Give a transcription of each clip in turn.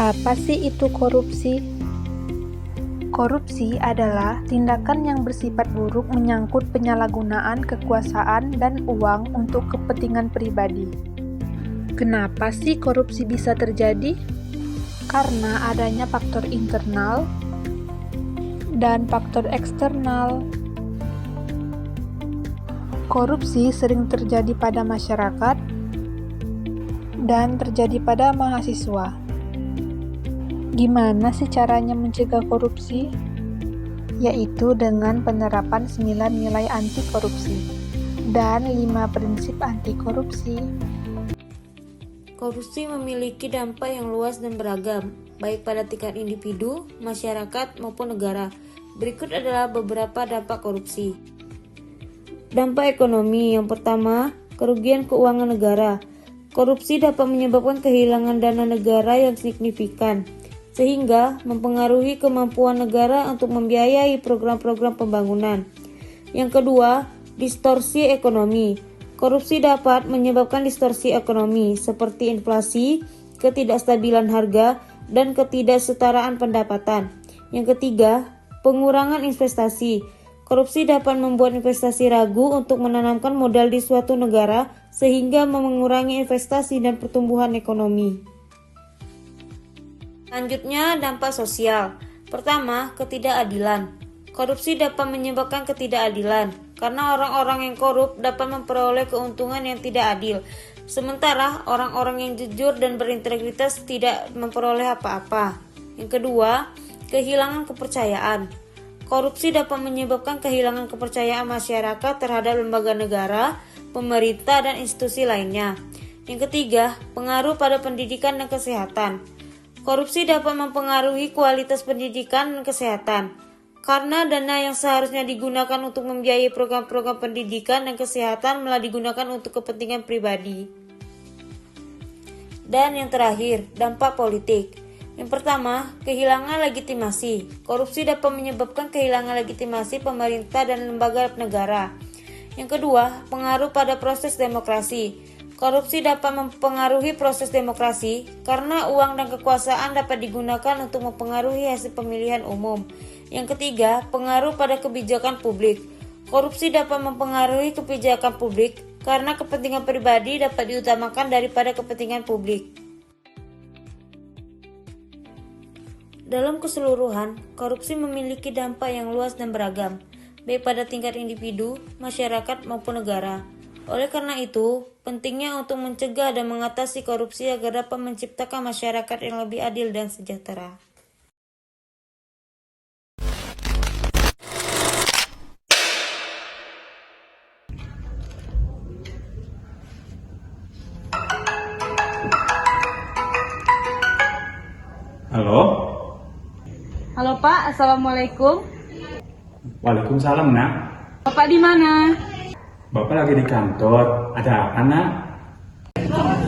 Apa sih itu korupsi? Korupsi adalah tindakan yang bersifat buruk menyangkut penyalahgunaan kekuasaan dan uang untuk kepentingan pribadi. Kenapa sih korupsi bisa terjadi? Karena adanya faktor internal dan faktor eksternal. Korupsi sering terjadi pada masyarakat dan terjadi pada mahasiswa. Gimana sih caranya mencegah korupsi? Yaitu dengan penerapan 9 nilai anti korupsi dan 5 prinsip anti korupsi. Korupsi memiliki dampak yang luas dan beragam, baik pada tingkat individu, masyarakat, maupun negara. Berikut adalah beberapa dampak korupsi. Dampak ekonomi. Yang pertama, kerugian keuangan negara. Korupsi dapat menyebabkan kehilangan dana negara yang signifikan, sehingga mempengaruhi kemampuan negara untuk membiayai program-program pembangunan. Yang kedua, distorsi ekonomi. Korupsi dapat menyebabkan distorsi ekonomi seperti inflasi, ketidakstabilan harga, dan ketidaksetaraan pendapatan. Yang ketiga, pengurangan investasi. Korupsi dapat membuat investasi ragu untuk menanamkan modal di suatu negara sehingga mengurangi investasi dan pertumbuhan ekonomi. Selanjutnya, dampak sosial. Pertama, ketidakadilan. Korupsi dapat menyebabkan ketidakadilan karena orang-orang yang korup dapat memperoleh keuntungan yang tidak adil, sementara orang-orang yang jujur dan berintegritas tidak memperoleh apa-apa. Yang kedua, kehilangan kepercayaan. Korupsi dapat menyebabkan kehilangan kepercayaan masyarakat terhadap lembaga negara, pemerintah, dan institusi lainnya. Yang ketiga, pengaruh pada pendidikan dan kesehatan. Korupsi dapat mempengaruhi kualitas pendidikan dan kesehatan, karena dana yang seharusnya digunakan untuk membiayai program-program pendidikan dan kesehatan malah digunakan untuk kepentingan pribadi. Dan yang terakhir, dampak politik. Yang pertama, kehilangan legitimasi. Korupsi dapat menyebabkan kehilangan legitimasi pemerintah dan lembaga negara. Yang kedua, pengaruh pada proses demokrasi. Korupsi dapat mempengaruhi proses demokrasi karena uang dan kekuasaan dapat digunakan untuk mempengaruhi hasil pemilihan umum. Yang ketiga, pengaruh pada kebijakan publik. Korupsi dapat mempengaruhi kebijakan publik karena kepentingan pribadi dapat diutamakan daripada kepentingan publik. Dalam keseluruhan, korupsi memiliki dampak yang luas dan beragam, baik pada tingkat individu, masyarakat, maupun negara. Oleh karena itu, pentingnya untuk mencegah dan mengatasi korupsi agar dapat menciptakan masyarakat yang lebih adil dan sejahtera. Halo? Halo Pak, Assalamualaikum. Waalaikumsalam, Nak. Bapak di mana? Bapak lagi di kantor. Ada apa, Nak?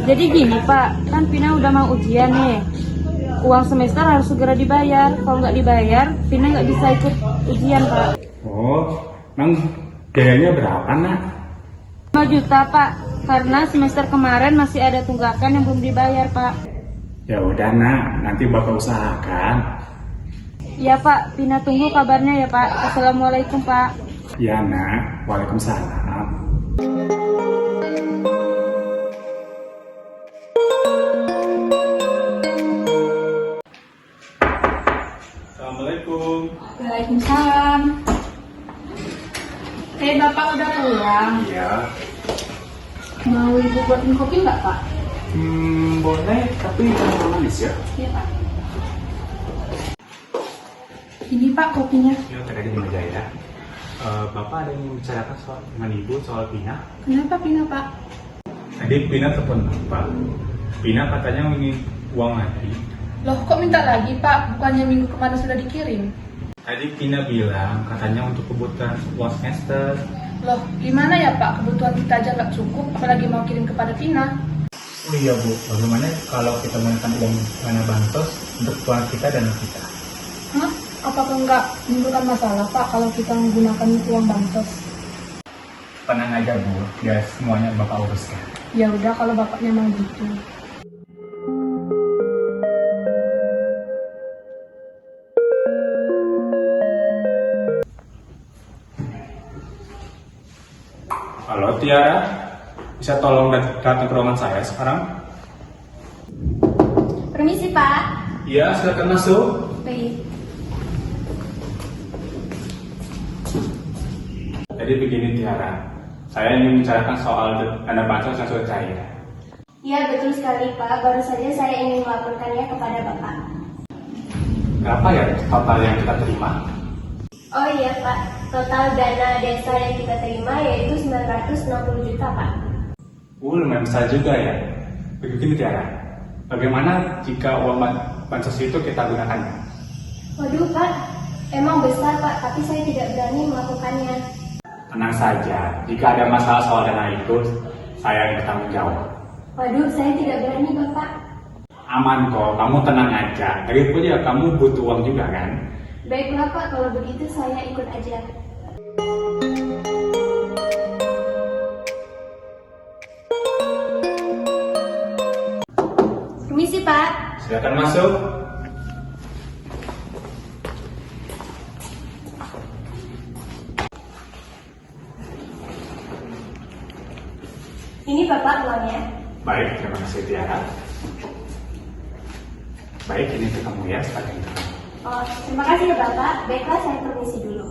Jadi gini Pak, kan Pina udah mau ujian nih. Uang semester harus segera dibayar. Kalau nggak dibayar, Pina nggak bisa ikut ujian Pak. Oh, Nang, biayanya berapa, Nak? 5 juta Pak, karena semester kemarin masih ada tunggakan yang belum dibayar Pak. Ya udah, Nak. Nanti Bapak usahakan. Iya Pak, Pina tunggu kabarnya ya Pak. Assalamualaikum Pak. Ya, Nak. Waalaikumsalam. Assalamualaikum. Waalaikumsalam. Bapak udah pulang. Iya. Mau Ibu buatin kopi nggak Pak? Boleh, tapi jangan manis ya. Iya Pak. Ini Pak kopinya. Ya, tadi di meja ya. Bapak ada yang bicarakan dengan Ibu soal Pina? Kenapa Pina Pak? Tadi Pina telepon Bapak. Pina katanya ingin uang lagi. Loh kok minta lagi Pak? Bukannya minggu kemarin sudah dikirim? Tadi Pina bilang katanya untuk kebutuhan uang semester. Loh gimana ya Pak? Kebutuhan kita aja nggak cukup, apalagi mau kirim kepada Pina? Oh iya Bu, bagaimana kalau kita menggunakan uang dana bansos untuk keperluan kita dan kita? Hah? Apakah nggak menimbulkan masalah Pak kalau kita menggunakan uang bansos? Tenang aja Bu, biar semuanya Bapak uruskan. Ya udah kalau Bapaknya mau gitu. Halo Tiara, bisa tolong datang ke ruangan saya sekarang? Permisi Pak. Iya, silakan masuk. Baik. Jadi begini Tiara, saya ingin membicarakan soal dana bansos yang sudah cair. Iya betul sekali Pak, baru saja saya ingin melaporkannya kepada Bapak. Berapa ya total yang kita terima? Oh iya Pak, total dana desa yang kita terima yaitu 960 juta Pak. Lumayan besar juga ya. Begini Tiara, bagaimana jika uang bansos itu kita gunakannya? Waduh Pak, emang besar Pak, tapi saya tidak berani melakukannya. Tenang saja, jika ada masalah soal dana itu, saya yang bertanggung jawab. Waduh, saya tidak berani Bapak. Aman kok, kamu tenang aja. Lagi pula kamu butuh uang juga kan? Baiklah Pak, kalau begitu saya ikut aja. Permisi Pak. Silakan masuk. Ini Bapak uangnya. Baik, terima kasih Tiara. Baik, ini untuk kamu ya, sebagai kamu. Oh, terima kasih ya Bapak. Baiklah, saya permisi dulu.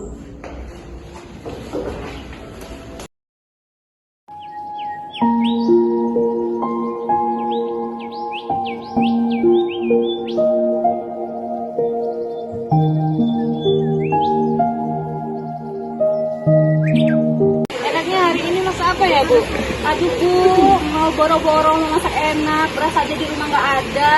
Enaknya hari ini masak apa ya Bu? Aduh Bu, mau boro-boro mau masak enak, beras aja di rumah nggak ada.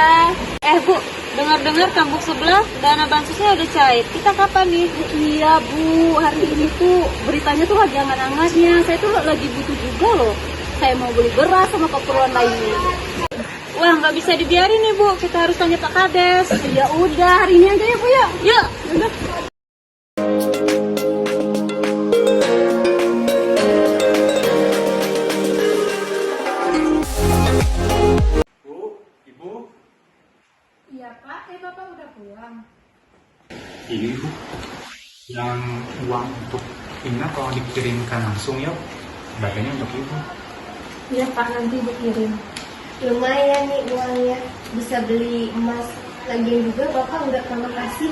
Bu, dengar-dengar kampung sebelah dana bansosnya udah cair. Kita kapan nih? Iya Bu, hari ini tuh beritanya tuh lagi hangat-hangatnya. Saya tuh lagi butuh juga loh. Saya mau beli beras sama keperluan lainnya. Wah, nggak bisa dibiarin nih Bu. Kita harus tanya Pak Kades. Ya udah, hari ini aja ya Bu ya. Yuk, udah. Bu, Ibu, Iya Pak, Bapak udah pulang. ini Bu, yang uang untuk Ina kalau dikirimkan langsung ya, bagiannya untuk Ibu. Iya Pak, nanti dikirim. Lumayan nih uangnya, bisa beli emas. Lagian juga Bapak udah terima kasih.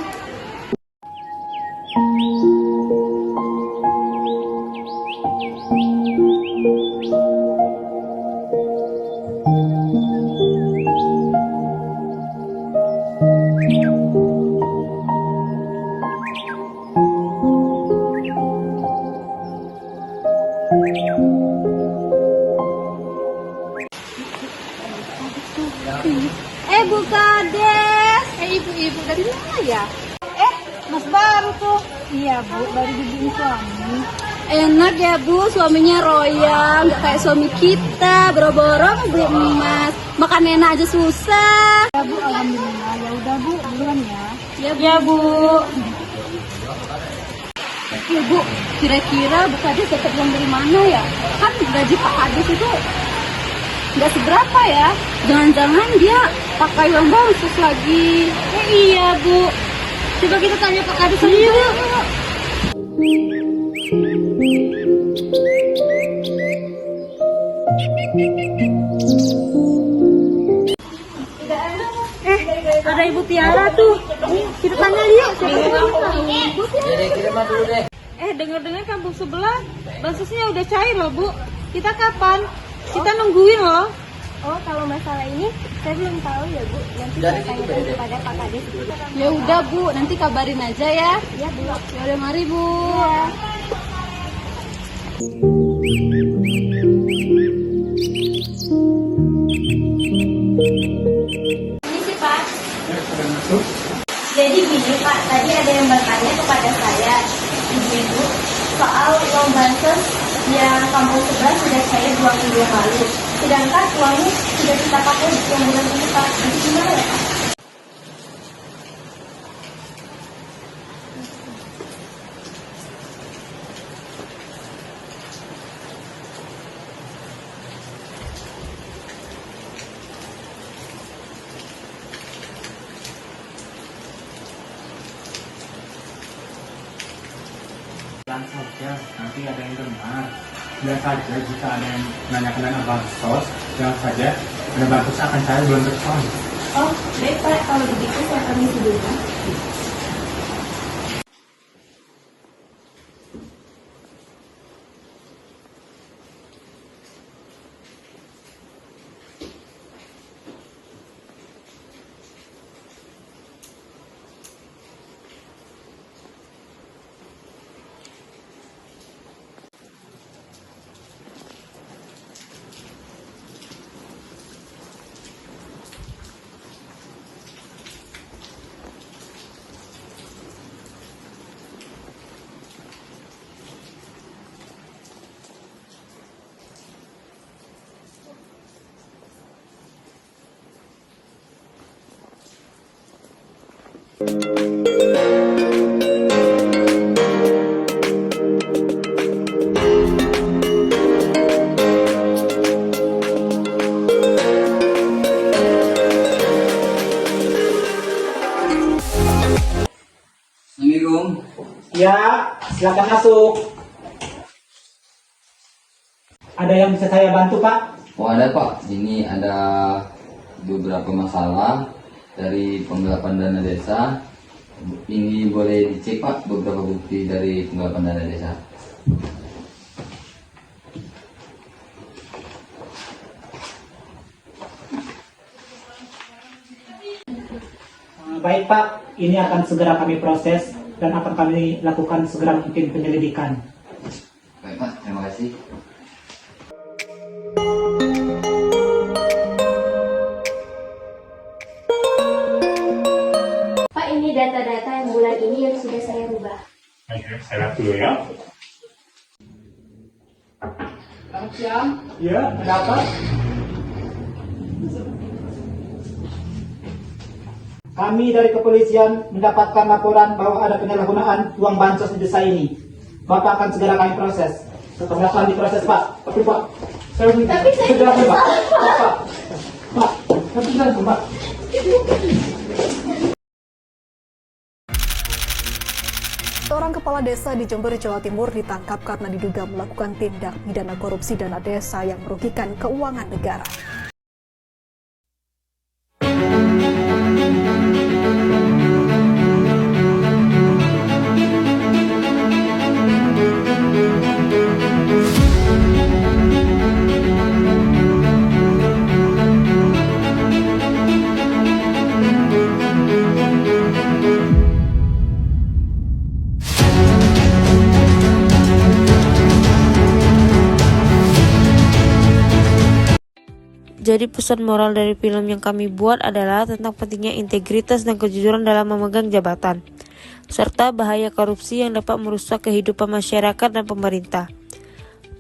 Bu Kades. Ibu-ibu dari mana ya? Mas baru tuh. Iya Bu, baru dibikin suami. Enak ya Bu, suaminya royal, nggak kayak suami kita, boro-boro beli emas, makan enak aja susah. Ya Bu, alhamdulillah. Ya udah Bu, duluan ya. Ya Bu. Ya Bu, kira-kira Bu Kades dapat uang dari mana ya? Kan gaji Pak Kades itu nggak seberapa ya. Jangan-jangan dia pakai uang bansos lagi. Iya Bu. Coba kita tanya Pak Kades aja. Iya. Ada Ibu Tiara tuh. Kita tanya yuk. Dengar-dengar kampung sebelah bansosnya udah cair loh Bu. Kita kapan? Kita nungguin loh. Oh, kalau masalah ini saya belum tahu ya Bu. Nanti saya tanyakan kepada Pak Kades. Ya udah Bu, nanti kabarin aja ya. Ya Bu. Ya udah mari Bu. Ya. Ini sih Pak. Ya, silakan masuk. Jadi gini Pak, tadi ada yang bertanya kepada saya, ibu-ibu, soal uang bansos yang kampung sebelah sudah cair 2 minggu yang lalu. Sedangkan uangnya sudah kita pakai yang bulan ini Pak. Nanti gimana ya Pak? Bilang saja, nanti ada yang dengar. Bilang saja jika ada yang menanyakan dana bansos, bilang saja dana bansos akan cair bulan depan. Oh, baik Pak. Kalau begitu saya permisi dulu Pak. Assalamualaikum. Ya, silakan masuk. Ada yang bisa saya bantu, Pak? Oh ada Pak, ini ada beberapa masalah dari penggelapan dana desa. Ini boleh dicek Pak beberapa bukti dari penggelapan dana desa. Baik Pak, ini akan segera kami proses dan akan kami lakukan segera mungkin penyelidikan. Baik Pak, terima kasih. Pak, ini data-data yang bulan ini yang sudah saya rubah. Oke, saya lihat dulu ya. Selamat siang. Ya, ada apa? Kami dari kepolisian mendapatkan laporan bahwa ada penyalahgunaan uang bansos di desa ini. Bapak akan segera kami proses. Setelah diproses Pak. Tapi Pak, saya minta segera Pak. Pak, tapi jangan Pak. Seorang kepala desa di Jember, Jawa Timur ditangkap karena diduga melakukan tindak pidana korupsi dana desa yang merugikan keuangan negara. Jadi pesan moral dari film yang kami buat adalah tentang pentingnya integritas dan kejujuran dalam memegang jabatan, serta bahaya korupsi yang dapat merusak kehidupan masyarakat dan pemerintah.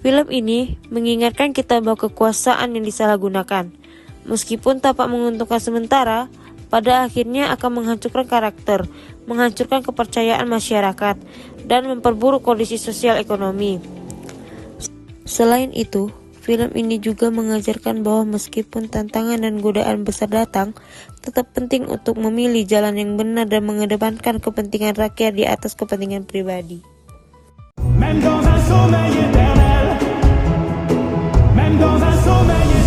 Film ini mengingatkan kita bahwa kekuasaan yang disalahgunakan, meskipun tampak menguntungkan sementara, pada akhirnya akan menghancurkan karakter, menghancurkan kepercayaan masyarakat, dan memperburuk kondisi sosial ekonomi. Selain itu, film ini juga mengajarkan bahwa meskipun tantangan dan godaan besar datang, tetap penting untuk memilih jalan yang benar dan mengedepankan kepentingan rakyat di atas kepentingan pribadi. Même dans un sommeil éternel, même dans un sommeil éternel.